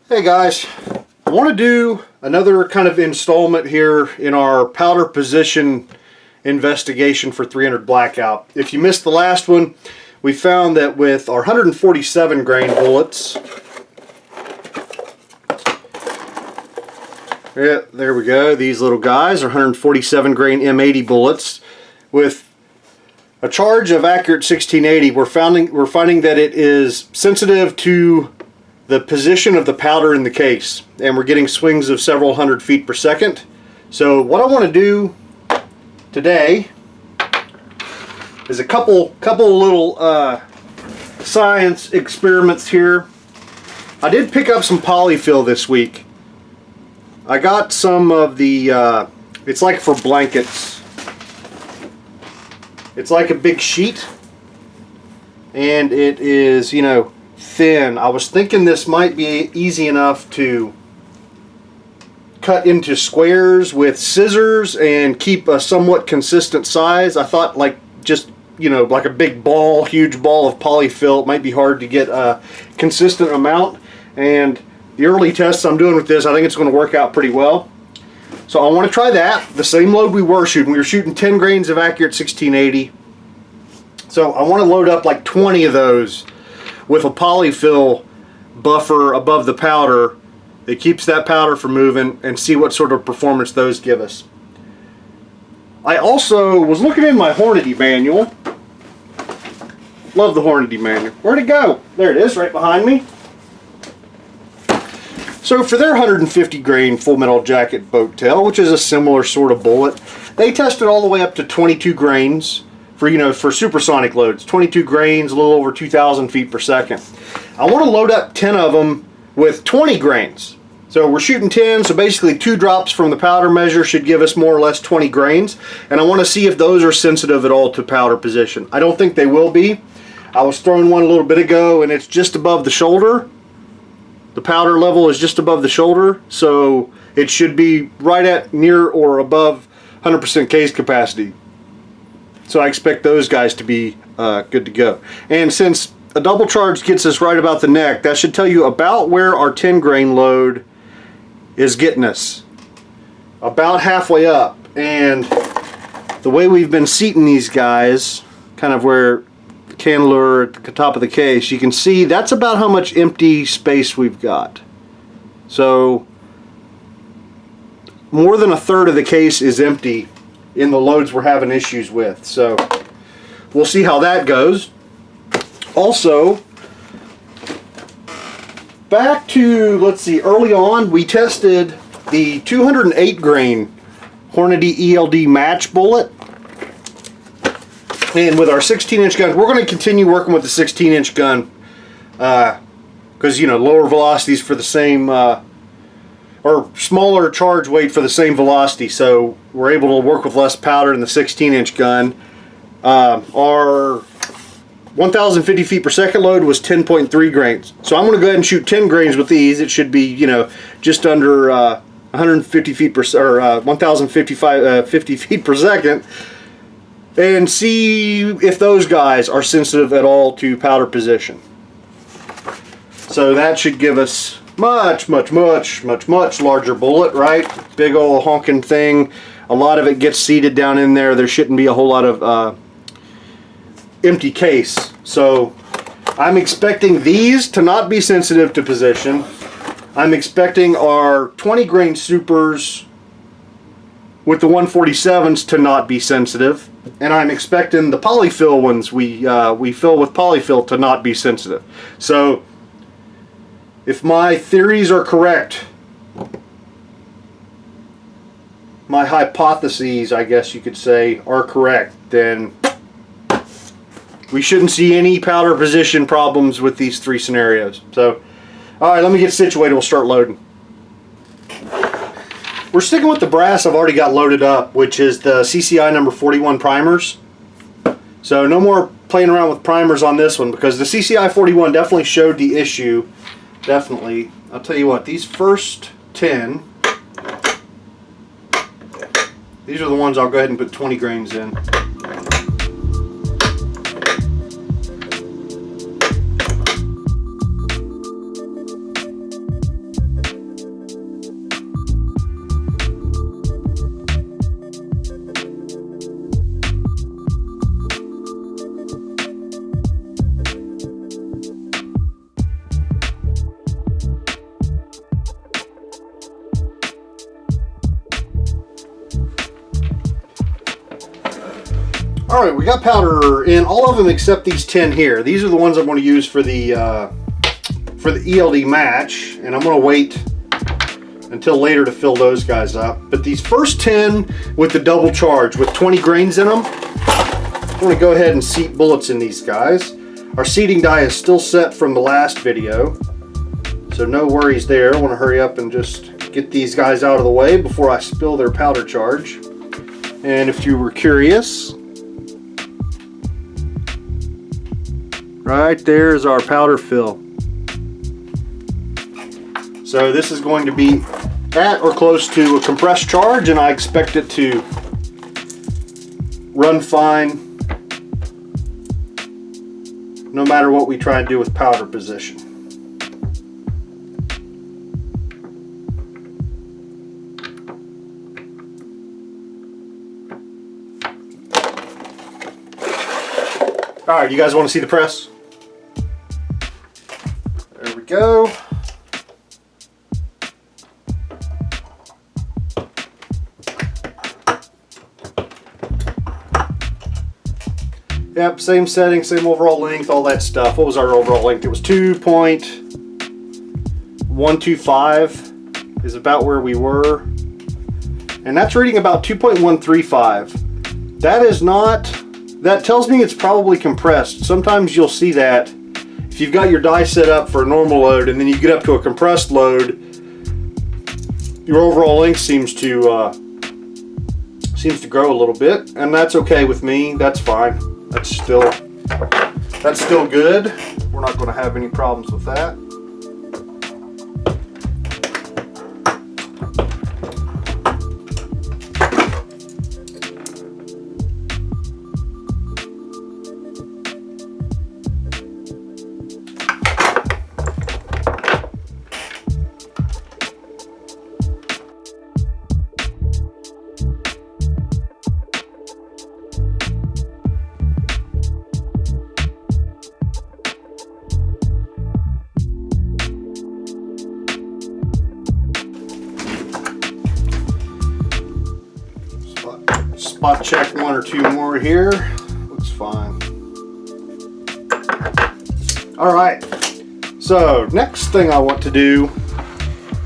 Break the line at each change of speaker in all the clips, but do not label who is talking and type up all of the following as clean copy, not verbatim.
Hey guys, I want to do another kind of installment here in our powder position investigation for 300 blackout. If you missed the last one, we found that with our 147 grain bullets, yeah, there we go, these little guys are 147 grain M80 bullets with a charge of accurate 1680. We're finding that it is sensitive to the position of the powder in the case, and we're getting swings of several hundred feet per second. So what I want to do today is a couple little science experiments here. I did pick up some Poly-Fil this week. I got some of the it's like for blankets. It's like a big sheet, and it is, you know, thin. I was thinking this might be easy enough to cut into squares with scissors and keep a somewhat consistent size. I thought, like, just, you know, like a big ball, huge ball of Poly-Fil, it might be hard to get a consistent amount, and the early tests I'm doing with this, I think it's going to work out pretty well. So I want to try that, the same load we were shooting. We were shooting 10 grains of accurate 1680. So I want to load up like 20 of those with a Poly-Fil buffer above the powder that keeps that powder from moving, and see what sort of performance those give us. I also was looking in my Hornady manual. Love the Hornady manual. Where'd it go? There it is, right behind me. So for their 150 grain full metal jacket boat tail, which is a similar sort of bullet, they tested all the way up to 22 grains for, you know, for supersonic loads. 22 grains, a little over 2,000 feet per second. I want to load up 10 of them with 20 grains. So we're shooting 10, so basically 2 drops from the powder measure should give us more or less 20 grains. And I want to see if those are sensitive at all to powder position. I don't think they will be. I was throwing one a little bit ago, and it's just above the shoulder. The powder level is just above the shoulder, so it should be right at near or above 100% case capacity. So I expect those guys to be good to go. And since a double charge gets us right about the neck, that should tell you about where our 10 grain load is getting us. About halfway up. And the way we've been seating these guys, kind of where the cannelure at the top of the case, you can see that's about how much empty space we've got. So more than a third of the case is empty in the loads we're having issues with. So we'll see how that goes. Also, back to, let's see, early on we tested the 208 grain Hornady ELD match bullet, and with our 16-inch gun we're going to continue working with the 16-inch gun because, you know, lower velocities for the same or smaller charge weight for the same velocity, so we're able to work with less powder in the 16-inch gun. Our 1,050 feet per second load was 10.3 grains, so I'm going to go ahead and shoot 10 grains with these. It should be, you know, just under 150 feet per or 1,050 feet per second, and see if those guys are sensitive at all to powder position. So that should give us much larger bullet, right? Big old honking thing. A lot of it gets seated down in there. There shouldn't be a whole lot of empty case. So I'm expecting these to not be sensitive to position. I'm expecting our 20 grain supers with the 147s to not be sensitive, and I'm expecting the Poly-Fil ones we fill with Poly-Fil to not be sensitive. So if my theories are correct, my hypotheses, I guess you could say, are correct, then we shouldn't see any powder position problems with these 3 scenarios. So, alright, let me get situated. We'll start loading. We're sticking with the brass I've already got loaded up, which is the CCI number 41 primers. So no more playing around with primers on this one, because the CCI 41 definitely showed the issue. Definitely. I'll tell you what, these first 10, these are the ones I'll go ahead and put 20 grains in. All right, we got powder in all of them except these 10 here. These are the ones I'm going to use for the ELD match, and I'm going to wait until later to fill those guys up. But these first 10 with the double charge with 20 grains in them, I'm going to go ahead and seat bullets in these guys. Our seating die is still set from the last video, so no worries there. I want to hurry up and just get these guys out of the way before I spill their powder charge. And if you were curious, right there is our powder fill. So this is going to be at or close to a compressed charge, and I expect it to run fine no matter what we try and do with powder position. All right, you guys want to see the press? There we go. Yep, same setting, same overall length, all that stuff. What was our overall length? It was 2.125 is about where we were. And that's reading about 2.135. That is not, that tells me it's probably compressed. Sometimes you'll see that if you've got your die set up for a normal load and then you get up to a compressed load, your overall length seems to grow a little bit, and that's okay with me. That's fine. That's still good. We're not going to have any problems with that. Spot check one or two more here. Looks fine. All right. So next thing I want to do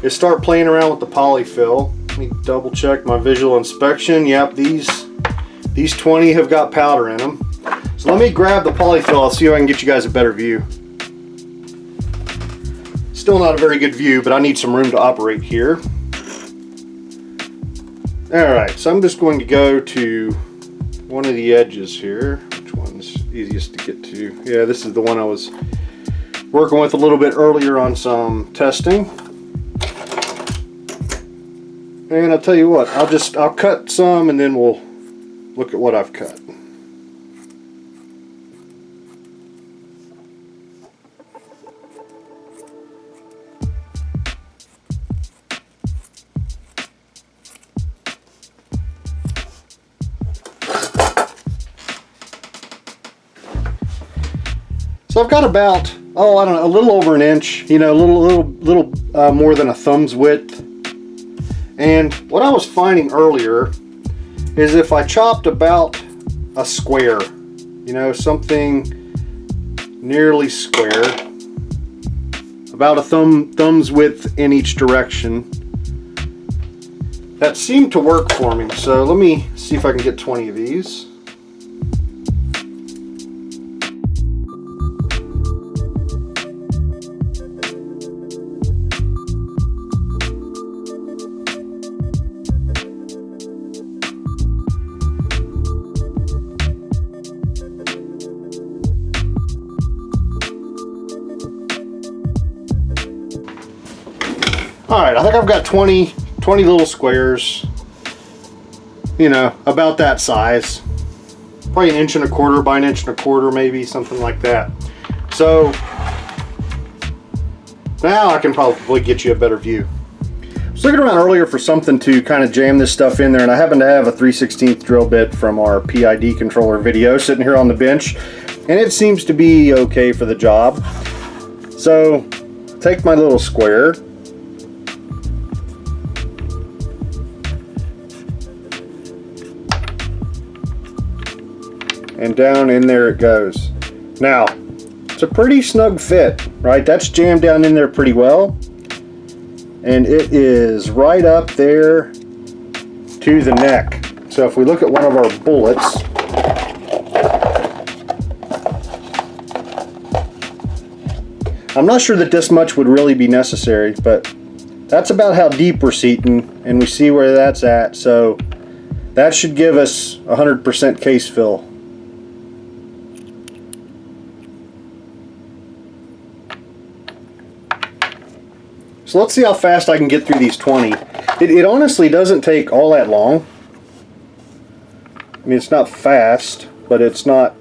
is start playing around with the Poly-Fil. Let me double check my visual inspection. Yep, these 20 have got powder in them. So let me grab the Poly-Fil. I'll see if I can get you guys a better view. Still not a very good view, but I need some room to operate here. Alright, so I'm just going to go to one of the edges here. Which one's easiest to get to? Yeah, this is the one I was working with a little bit earlier on some testing. And I'll tell you what, I'll cut some and then we'll look at what I've cut. So I've got about, I don't know, a little over an inch, you know, a little more than a thumb's width. And what I was finding earlier is if I chopped about a square, you know, something nearly square, about a thumb's width in each direction, that seemed to work for me. So let me see if I can get 20 of these. Alright, I think I've got 20 little squares, you know, about that size. Probably 1.25 inches by 1.25 inches, maybe, something like that. So, now I can probably get you a better view. I was looking around earlier for something to kind of jam this stuff in there, and I happen to have a 3/16 drill bit from our PID controller video sitting here on the bench, and it seems to be okay for the job. So, take my little square, and down in there it goes. Now, it's a pretty snug fit, right? That's jammed down in there pretty well. And it is right up there to the neck. So if we look at one of our bullets, I'm not sure that this much would really be necessary, but that's about how deep we're seating, and we see where that's at. So that should give us 100% case fill. So let's see how fast I can get through these 20. It honestly doesn't take all that long. I mean, it's not fast, but it's not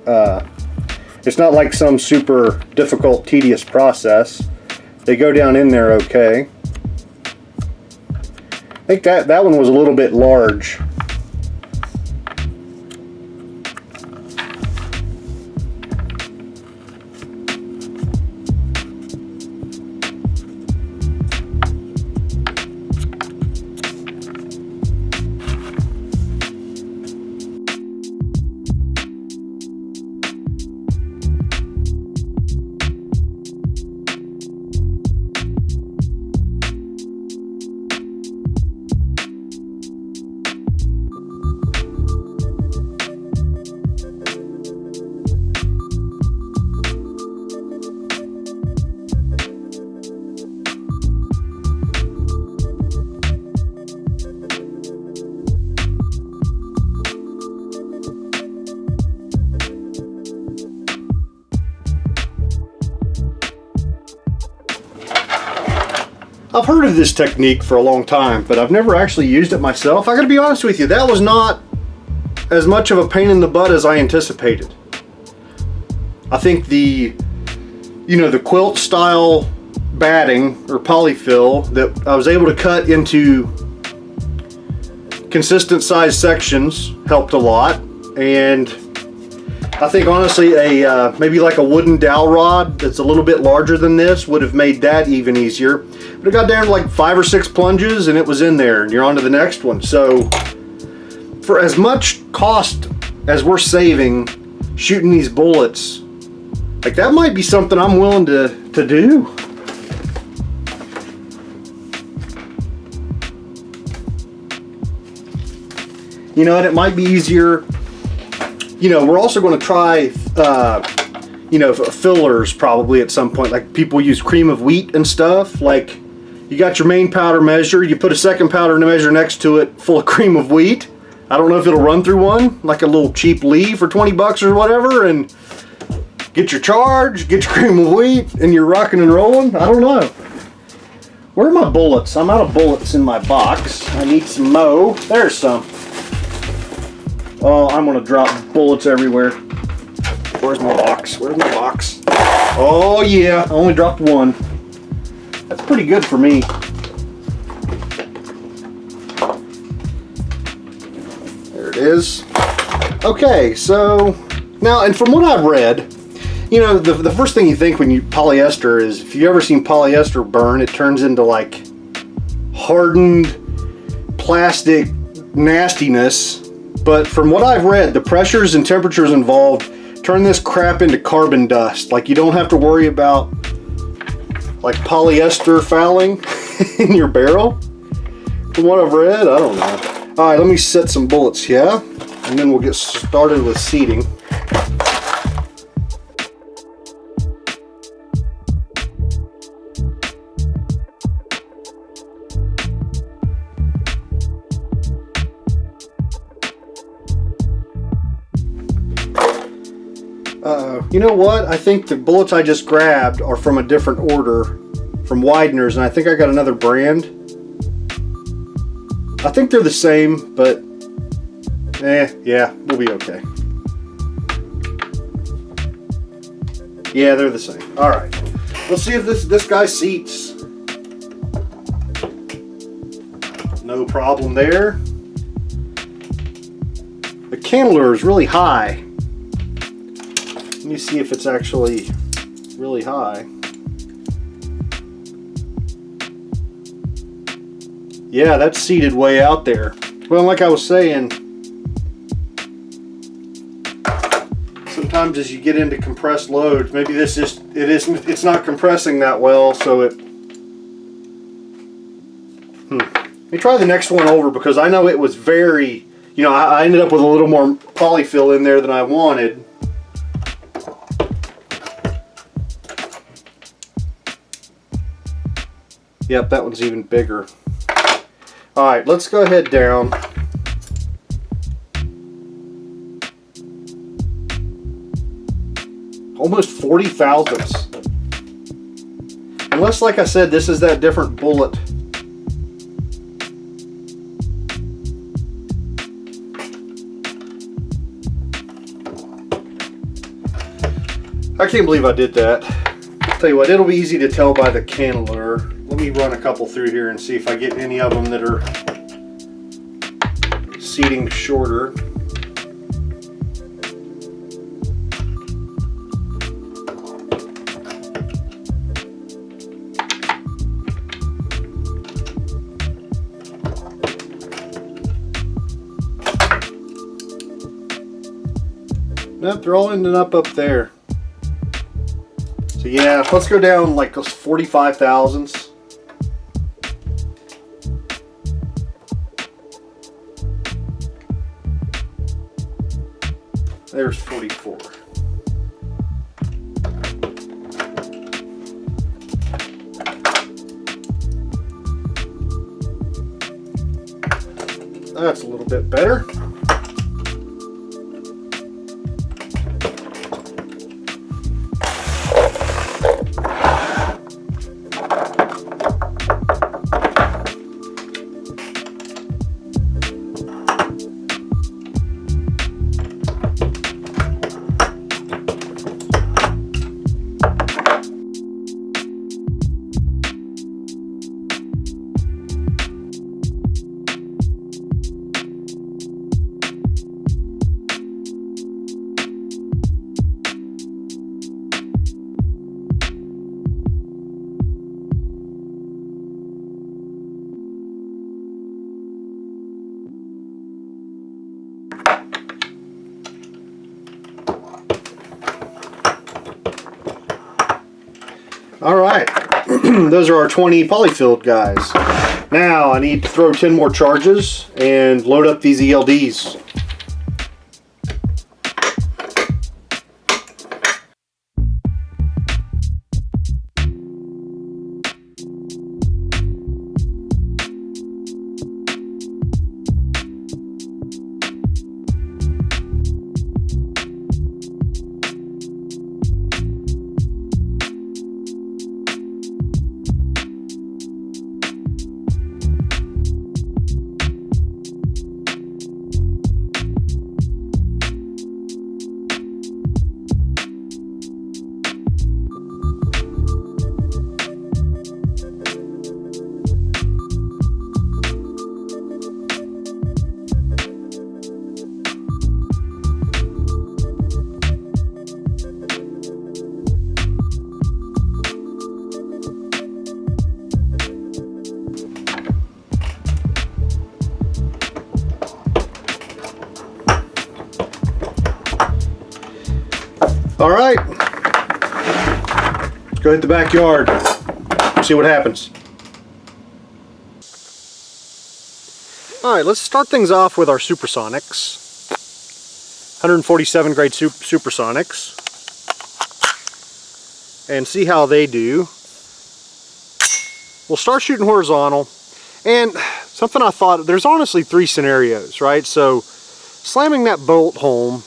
like some super difficult, tedious process. They go down in there okay. I think that one was a little bit large. I've heard of this technique for a long time, but I've never actually used it myself. I gotta be honest with you, that was not as much of a pain in the butt as I anticipated. I think the quilt style batting or polyfill that I was able to cut into consistent size sections helped a lot, and I think honestly maybe like a wooden dowel rod that's a little bit larger than this would have made that even easier. But it got down to like 5 or 6 plunges and it was in there, and you're on to the next one. So for as much cost as we're saving shooting these bullets, like that might be something I'm willing to do. You know, and it might be easier. You know, we're also going to try fillers probably at some point. Like people use cream of wheat and stuff. Like you got your main powder measure, you put a second powder measure next to it full of cream of wheat. I don't know if it'll run through one, like a little cheap Lee for 20 bucks or whatever, and get your charge, get your cream of wheat, and you're rocking and rolling. I don't know. Where are my bullets? I'm out of bullets in my box. I need some mo. There's some. Oh, I'm gonna drop bullets everywhere. Where's my box? Where's my box? Oh yeah, I only dropped one. That's pretty good for me. There it is. Okay, so now, and from what I've read, you know, the first thing you think when you polyester is, if you've ever seen polyester burn, it turns into like hardened plastic nastiness. But from what I've read, the pressures and temperatures involved turn this crap into carbon dust. Like you don't have to worry about like polyester fouling in your barrel. From what I've read, I don't know. All right, let me set some bullets here, and then we'll get started with seating. You know what? I think the bullets I just grabbed are from a different order, from Widener's, and I think I got another brand. I think they're the same, but yeah, we'll be okay. Yeah, they're the same. All right, let's see if this guy seats. No problem there. The cantilever is really high. Let me see if it's actually really high. Yeah, that's seated way out there. Well, like I was saying, sometimes as you get into compressed loads, maybe it's not compressing that well, so it. Let me try the next one over, because I know it was very, you know, I ended up with a little more polyfill in there than I wanted. Yep, that one's even bigger. Alright, let's go ahead down. Almost 40 thousandths. Unless, like I said, this is that different bullet. I can't believe I did that. Tell you what, it'll be easy to tell by the cannelure. Let me run a couple through here and see if I get any of them that are seating shorter. Nope, they're all ending up there. So yeah, let's go down like those 45 thousandths. There's 44. That's a little bit better. Alright, those are our 20 polyfilled guys. Now I need to throw 10 more charges and load up these ELDs. All right, let's go hit the backyard, see what happens. All right, let's start things off with our supersonics. 147 grade supersonics. And see how they do. We'll start shooting horizontal. And something I thought, there's honestly 3 scenarios, right? So slamming that bolt home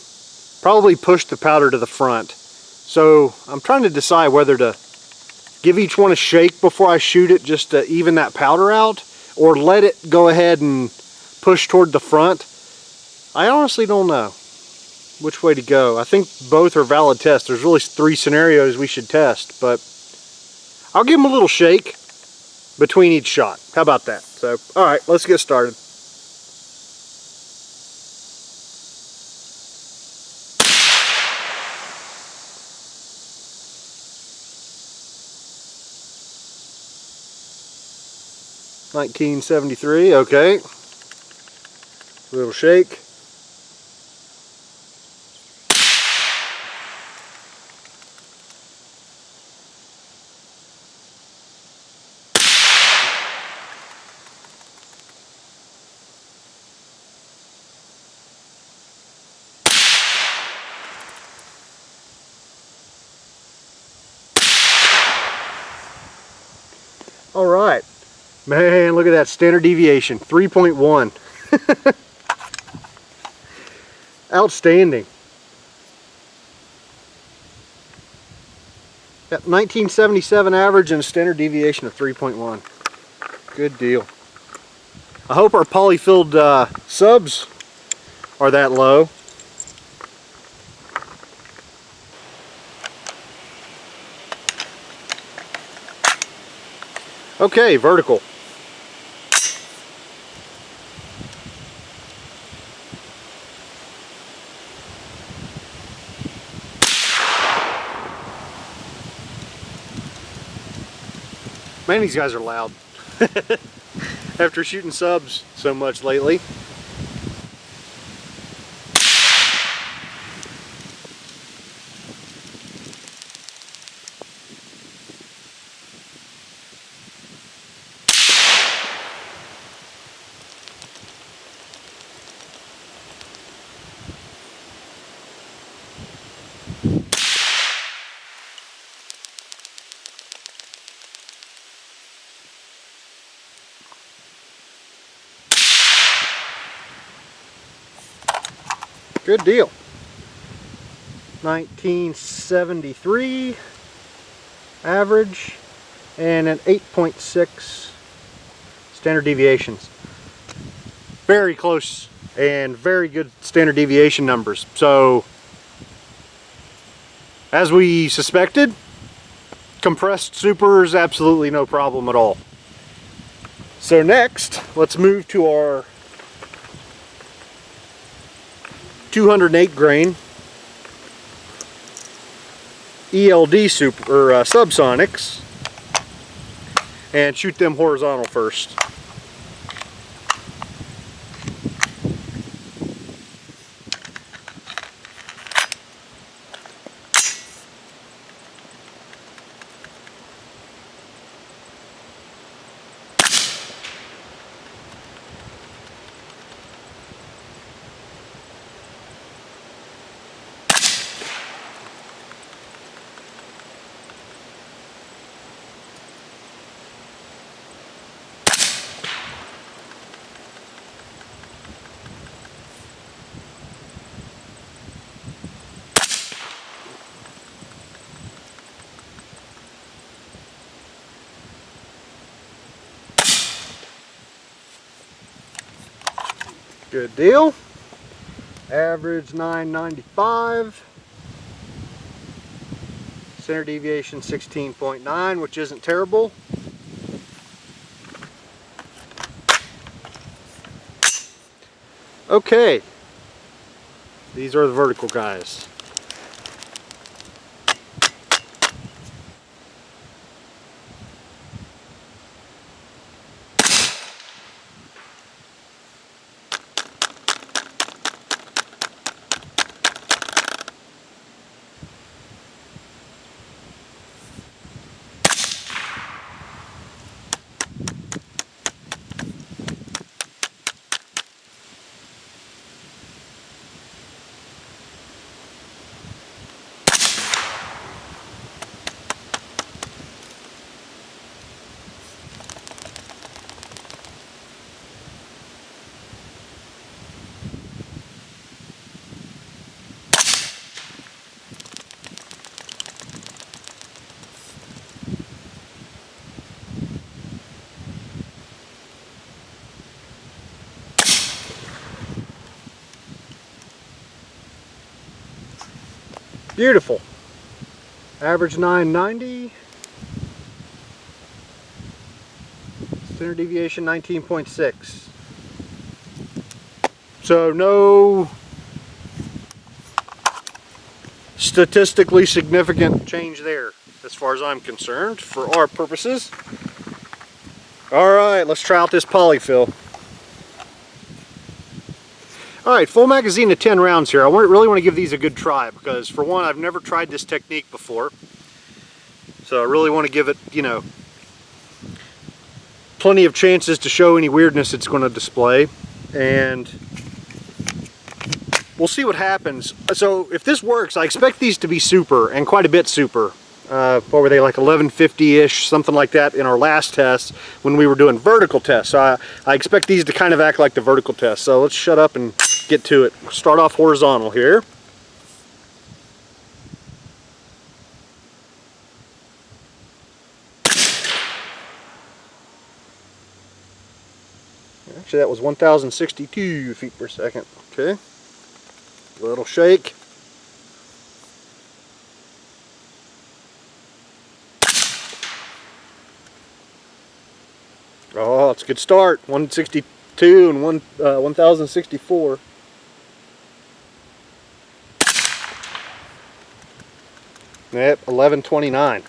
probably pushed the powder to the front. So I'm trying to decide whether to give each one a shake before I shoot it just to even that powder out, or let it go ahead and push toward the front. I honestly don't know which way to go. I think both are valid tests. There's really 3 scenarios we should test, but I'll give them a little shake between each shot. How about that? So, all right, let's get started. $19.73, okay. A little shake. All right. Man, look at that standard deviation, 3.1. Outstanding. Got 1977 average and a standard deviation of 3.1. Good deal. I hope our poly-filled subs are that low. Okay, vertical. Man, these guys are loud. After shooting subs so much lately. Good deal. 1973 average and an 8.6 standard deviations. Very close and very good standard deviation numbers. So, as we suspected, compressed super is absolutely no problem at all. So next, let's move to our 208 grain ELD super or subsonics and shoot them horizontal first. Good deal. Average 995. Center deviation 16.9, which isn't terrible. Okay. These are the vertical guys. Beautiful. Average 990. Standard deviation 19.6. So no statistically significant change there as far as I'm concerned for our purposes. Alright, let's try out this Poly-Fil. Alright, full magazine of 10 rounds here. I really want to give these a good try because, for one, I've never tried this technique before. So I really want to give it, you know, plenty of chances to show any weirdness it's going to display. And we'll see what happens. So if this works, I expect these to be super, and quite a bit super. what were they, like 1150-ish, something like that in our last test when we were doing vertical tests. So I expect these to kind of act like the vertical test. So let's shut up and get to it. Start off horizontal here. Actually, that was 1,062 feet per second. Okay. Little shake. Oh, it's a good start. 162 and 1,064. Yep, 1129.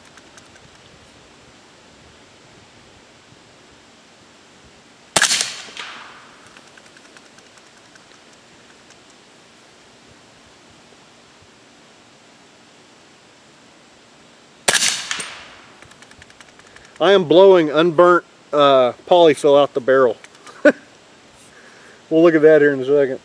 I am blowing unburnt polyfill out the barrel. We'll look at that here in a second.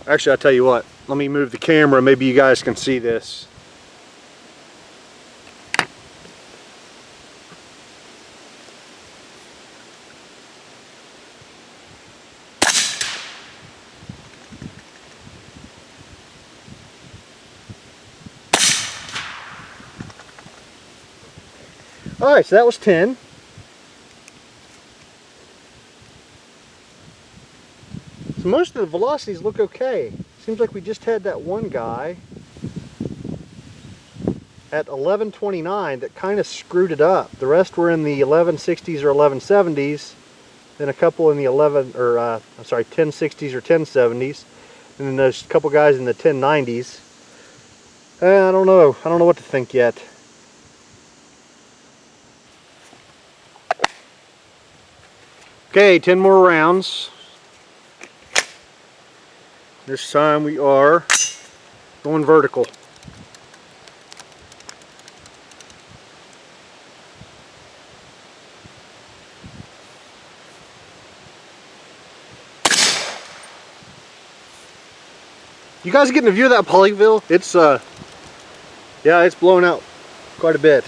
Actually, I'll tell you what, let me move the camera, maybe you guys can see this. Alright, so that was 10. So most of the velocities look okay. Seems like we just had that one guy at 1129 that kind of screwed it up. The rest were in the 1160s or 1170s, then a couple in the 1060s or 1070s, and then there's a couple guys in the 1090s. I don't know what to think yet. Okay, 10 more rounds. This time we are going vertical. You guys getting a view of that Poly-Fil? It's yeah, it's blowing out quite a bit.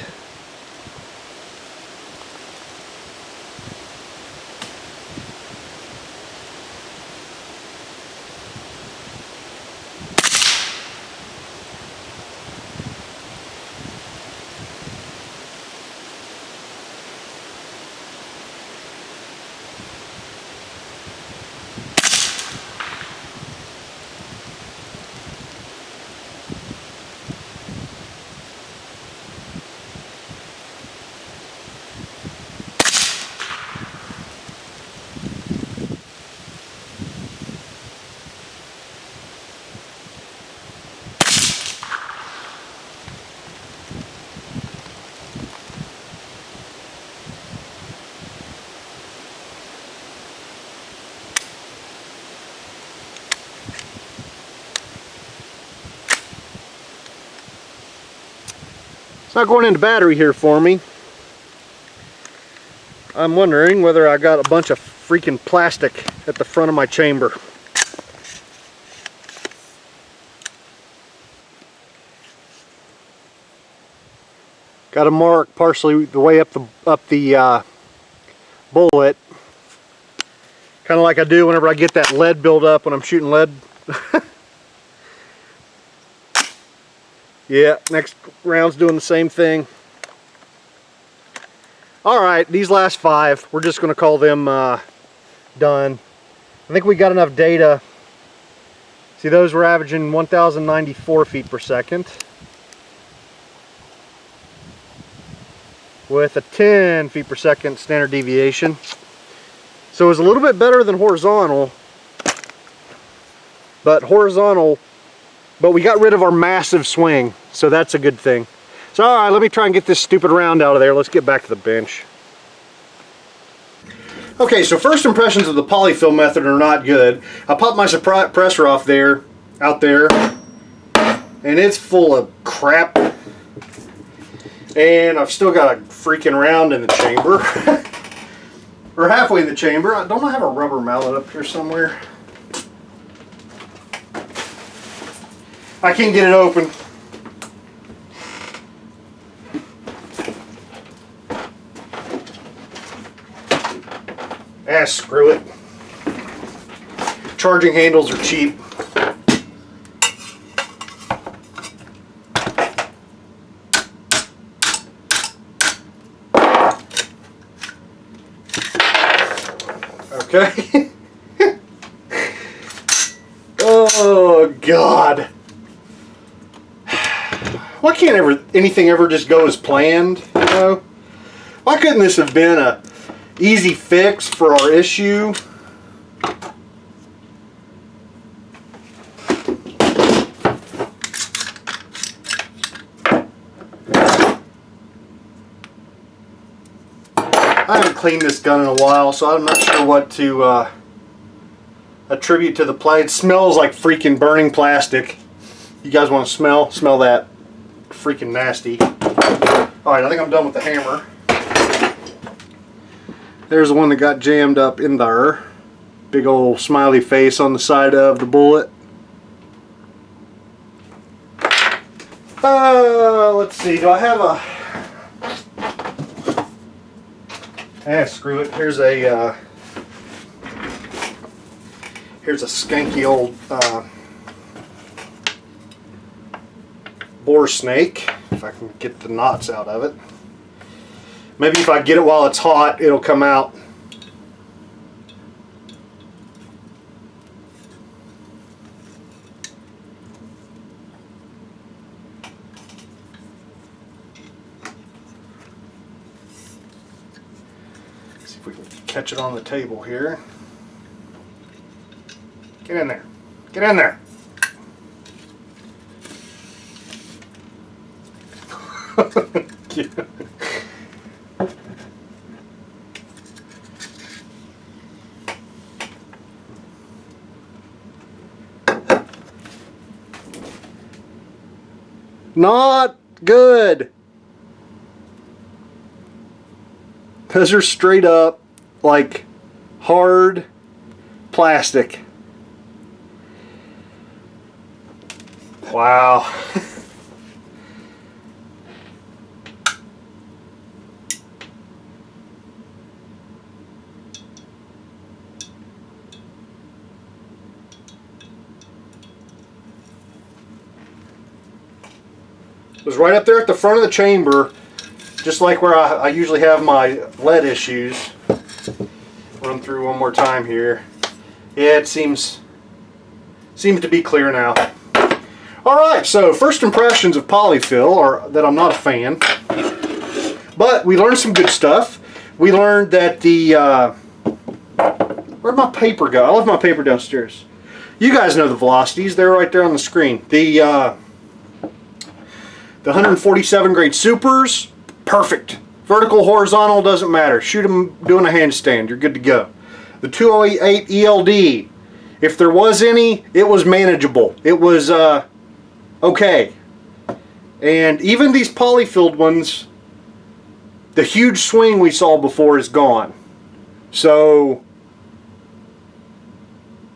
It's not going into battery here for me. I'm wondering whether I got a bunch of freaking plastic at the front of my chamber. Got to mark partially the way up the bullet, kind of like I do whenever I get that lead buildup when I'm shooting lead. Yeah, next round's doing the same thing. Alright, these last 5, we're just going to call them done. I think we got enough data. See, those were averaging 1,094 feet per second. With a 10 feet per second standard deviation. So it was a little bit better than horizontal. But we got rid of our massive swing, so that's a good thing. So alright, let me try and get this stupid round out of there. Let's get back to the bench. Okay, so first impressions of the Poly-Fil method are not good. I popped my suppressor off there, out there, and it's full of crap. And I've still got a freaking round in the chamber. We're halfway in the chamber. Don't I have a rubber mallet up here somewhere? I can't get it open. Ah, screw it. Charging handles are cheap. Okay. Oh God. Why can't anything ever just go as planned, you know? Why couldn't this have been a easy fix for our issue? I haven't cleaned this gun in a while, so I'm not sure what to attribute to the play. It smells like freaking burning plastic. You guys want to smell that? Freaking nasty. Alright, I think I'm done with the hammer. There's the one that got jammed up in there. Big old smiley face on the side of the bullet. Let's see, do I have a... screw it. Here's a skanky old bore snake, if I can get the knots out of it. Maybe if I get it while it's hot, it'll come out. See if we can catch it on the table here. Get in there. Get in there. Not good. Those are straight up like hard plastic. Wow. It was right up there at the front of the chamber, just like where I usually have my lead issues. Run through one more time here. Yeah, it seems to be clear now. Alright, so first impressions of Poly-Fil are that I'm not a fan. But we learned some good stuff. We learned that the... where'd my paper go? I left my paper downstairs. You guys know the velocities. They're right there on the screen. The 147 grade supers, perfect. Vertical, horizontal, doesn't matter. Shoot them doing a handstand, you're good to go. The 208 ELD, if there was any, it was manageable. It was okay. And even these poly-filled ones, the huge swing we saw before is gone. So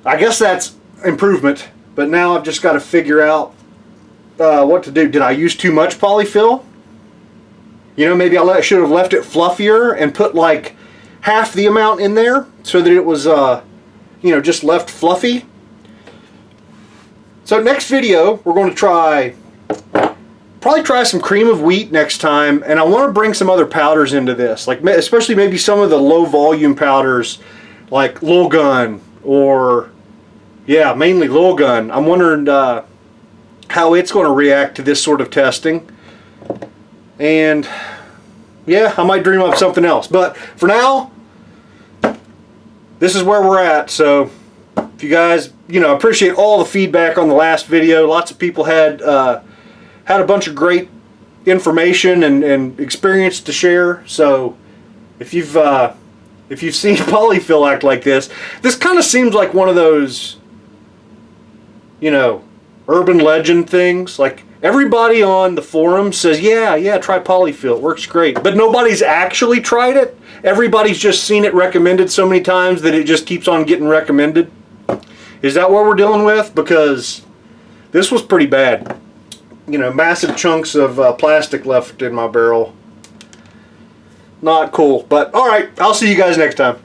I guess that's improvement, but now I've just got to figure out what to do. Did I use too much Poly-Fil? You know, maybe I should have left it fluffier and put like half the amount in there so that it was, you know, just left fluffy. So next video, we're going to probably try some cream of wheat next time, and I want to bring some other powders into this, like especially maybe some of the low volume powders like Lil Gun, or yeah, mainly Lil Gun. I'm wondering how it's going to react to this sort of testing. And yeah, I might dream up something else, but for now this is where we're at. So if you guys, you know, appreciate all the feedback on the last video. Lots of people had a bunch of great information and experience to share. So if you've if you've seen Poly-Fil act like this kind of seems like one of those, you know, urban legend things. Like, everybody on the forum says, yeah, try Poly-Fil, it works great. But nobody's actually tried it. Everybody's just seen it recommended so many times that it just keeps on getting recommended. Is that what we're dealing with? Because this was pretty bad. You know, massive chunks of plastic left in my barrel. Not cool. But, alright, I'll see you guys next time.